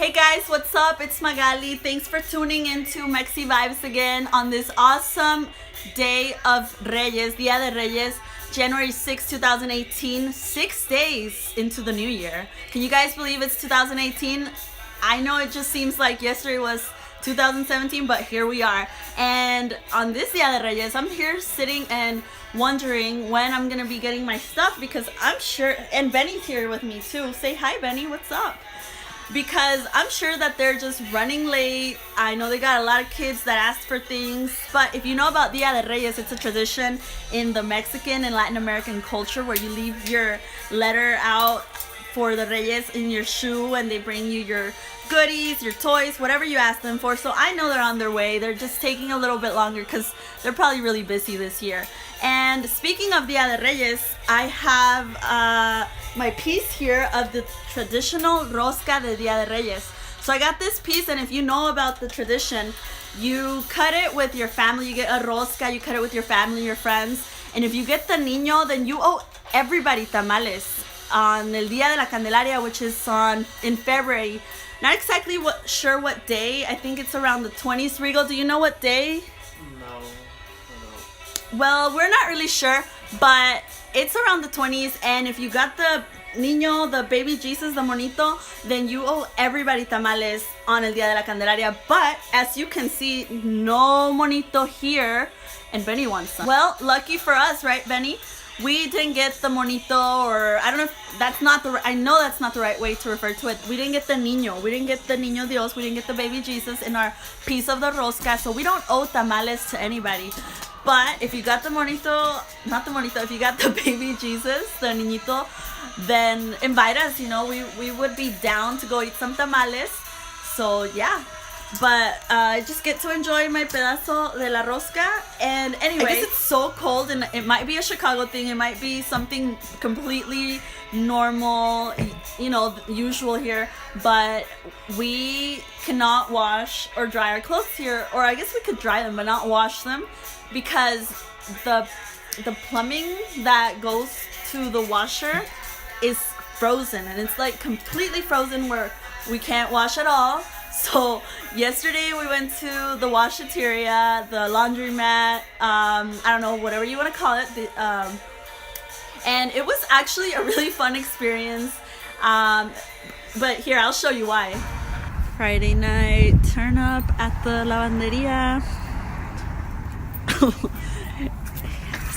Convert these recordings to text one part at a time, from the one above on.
Hey guys, what's up? It's Magali. Thanks for tuning into Mexivibes again on this awesome day of Reyes, Dia de Reyes, January 6, 2018, 6 days into the new year. Can you guys believe it's 2018? I know it just seems like yesterday was 2017, but here we are. And on this Dia de Reyes, I'm here sitting and wondering when I'm gonna be getting my stuff because I'm sure, and Benny's here with me too. Say hi, Benny, what's up? Because I'm sure that they're just running late. I know they got a lot of kids that asked for things, but if you know about Dia de Reyes, it's a tradition in the Mexican and Latin American culture where you leave your letter out for the Reyes in your shoe and they bring you your goodies, your toys, whatever you ask them for. So I know they're on their way. They're just taking a little bit longer because they're probably really busy this year. And speaking of Dia de Reyes, I have my piece here of the traditional rosca de Dia de Reyes. So I got this piece, and if you know about the tradition, you cut it with your family. You get a rosca, you cut it with your family, your friends. And if you get the niño, then you owe everybody tamales on el Dia de la Candelaria, which is in February. Not exactly sure what day. I think it's around the 20th. Rigo, do you know what day? No. Well, we're not really sure, but it's around the 20s, and if you got the niño, the baby Jesus, the monito, then you owe everybody tamales on el Dia de la Candelaria. But as you can see, no monito here, and Benny wants some. Well, lucky for us, right, Benny? We didn't get the monito, or I don't know if that's not I know that's not the right way to refer to it. We didn't get the niño. We didn't get the niño Dios. We didn't get the baby Jesus in our piece of the rosca, so we don't owe tamales to anybody. But if you got the monito, not the monito, if you got the baby Jesus, the niñito, then invite us, you know, we would be down to go eat some tamales. So yeah, but I just get to enjoy my pedazo de la rosca. And anyway, I guess it's so cold, and it might be a Chicago thing, it might be something completely normal, you know, usual here, but we cannot wash or dry our clothes here. Or I guess we could dry them but not wash them, because the plumbing that goes to the washer is frozen, and it's like completely frozen where we can't wash at all. So yesterday we went to the washateria, the laundromat, I don't know, whatever you want to call it, and it was actually a really fun experience, but here, I'll show you why. Friday night turn up at the lavanderia.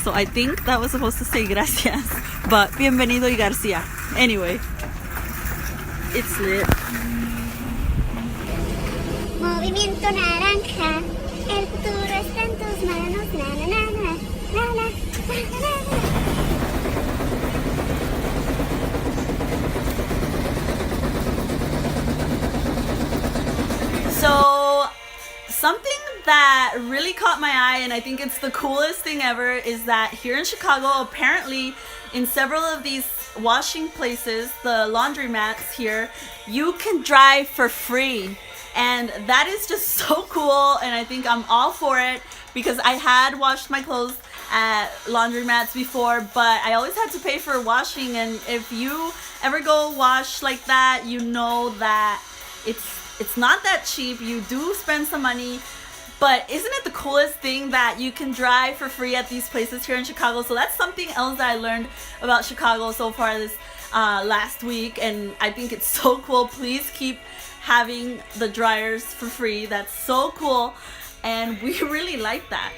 So I think that was supposed to say gracias, but bienvenido y Garcia. Anyway, it's lit. Movimiento naranja, el futuro está en tus manos, na na na na, na na, na na na. So something that really caught my eye, and I think it's the coolest thing ever, is that here in Chicago, apparently in several of these washing places, the laundromats here, you can dry for free. And that is just so cool, and I think I'm all for it, because I had washed my clothes at laundromats before, but I always had to pay for washing. And if you ever go wash like that, you know that it's not that cheap. You do spend some money, but isn't it the coolest thing that you can dry for free at these places here in Chicago? So that's something else that I learned about Chicago so far this last week, and I think it's so cool. Please keep having the dryers for free. That's so cool, and we really like that.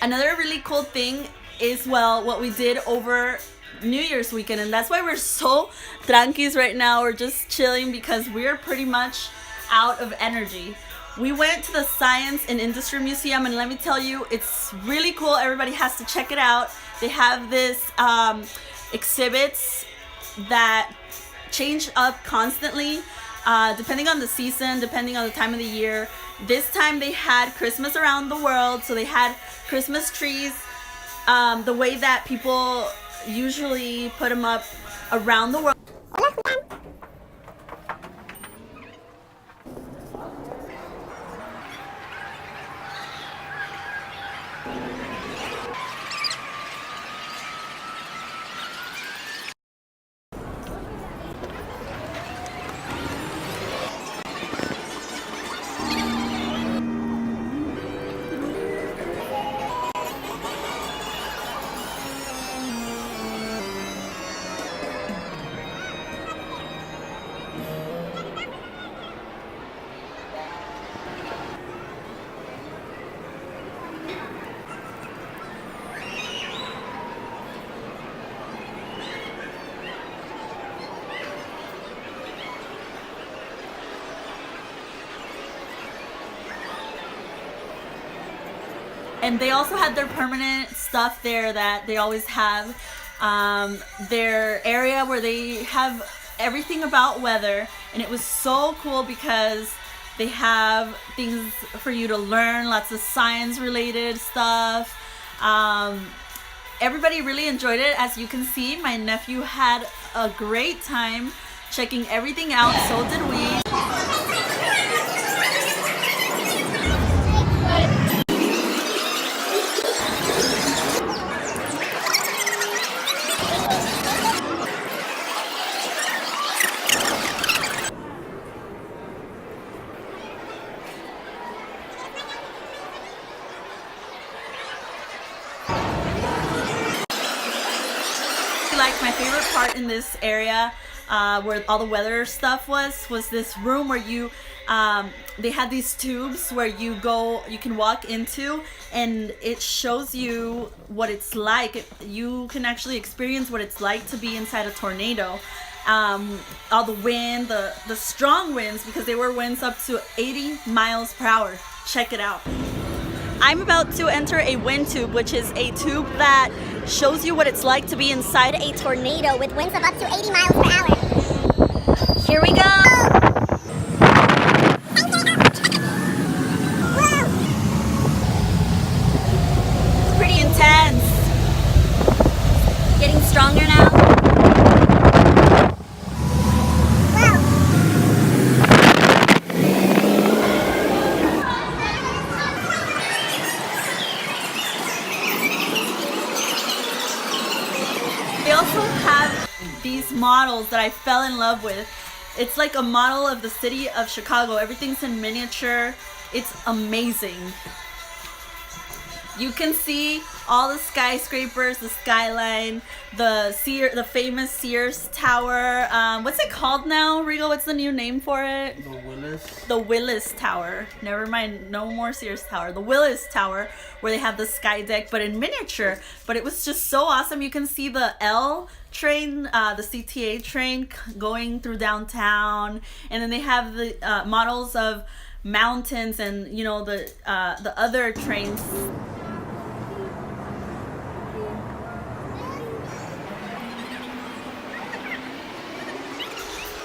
Another really cool thing is, well, what we did over New Year's weekend, and that's why we're so tranquis right now. We're just chilling because we're pretty much out of energy. We went to the Science and Industry Museum, and let me tell you, it's really cool. Everybody has to check it out. They have this exhibits that change up constantly, depending on the season, depending on the time of the year. This time they had Christmas around the world, so they had Christmas trees, the way that people usually put them up around the world. And they also had their permanent stuff there that they always have. Their area where they have everything about weather, and it was so cool because they have things for you to learn, lots of science related stuff. Everybody really enjoyed it. As you can see, my nephew had a great time checking everything out, so did we. Like my favorite part in this area where all the weather stuff was this room where you they had these tubes where you can walk into, and it shows you what it's like. You can actually experience what it's like to be inside a tornado. All the wind, the strong winds, because they were winds up to 80 miles per hour. Check it out. I'm about to enter a wind tube, which is a tube that shows you what it's like to be inside A tornado with winds of up to 80 miles per hour. Here we go. It's pretty intense. Getting stronger now. They also have these models that I fell in love with. It's like a model of the city of Chicago. Everything's in miniature. It's amazing. You can see all the skyscrapers, the skyline, the famous Sears Tower. What's it called now, Rigo? What's the new name for it? The Willis. The Willis Tower. Never mind, no more Sears Tower. The Willis Tower, where they have the sky deck, but in miniature. But it was just so awesome. You can see the L train, the CTA train going through downtown, and then they have the models of mountains and the other trains.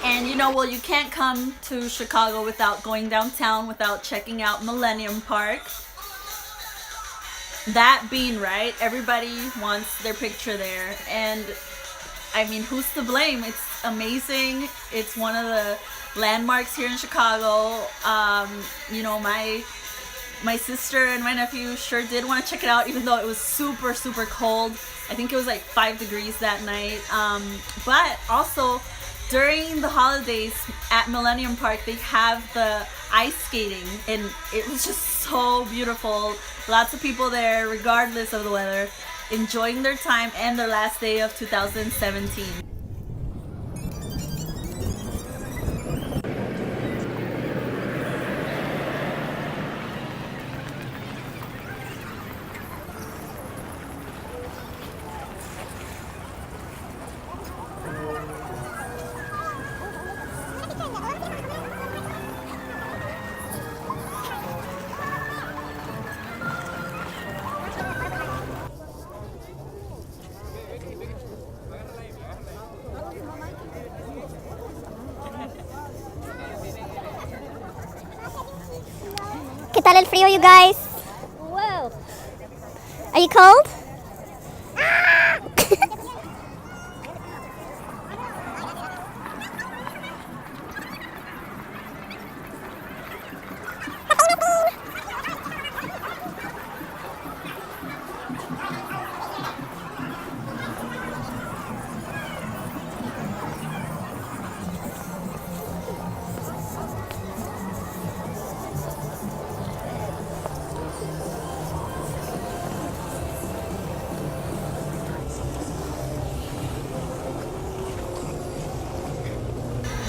And you can't come to Chicago without going downtown, without checking out Millennium Park. That being right, everybody wants their picture there. And I mean, who's to blame? It's amazing. It's one of the landmarks here in Chicago. My sister and my nephew sure did want to check it out, even though it was super, super cold. I think it was like 5 degrees that night. But also, during the holidays at Millennium Park, they have the ice skating, and it was just so beautiful. Lots of people there, regardless of the weather, enjoying their time and their last day of 2017. ¿Qué tal el frío, you guys? Whoa. Are you cold?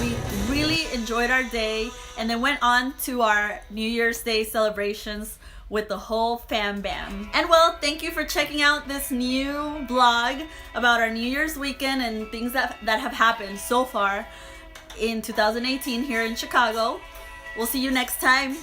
We really enjoyed our day and then went on to our New Year's Day celebrations with the whole fam bam. And well, thank you for checking out this new vlog about our New Year's weekend and things that have happened so far in 2018 here in Chicago. We'll see you next time.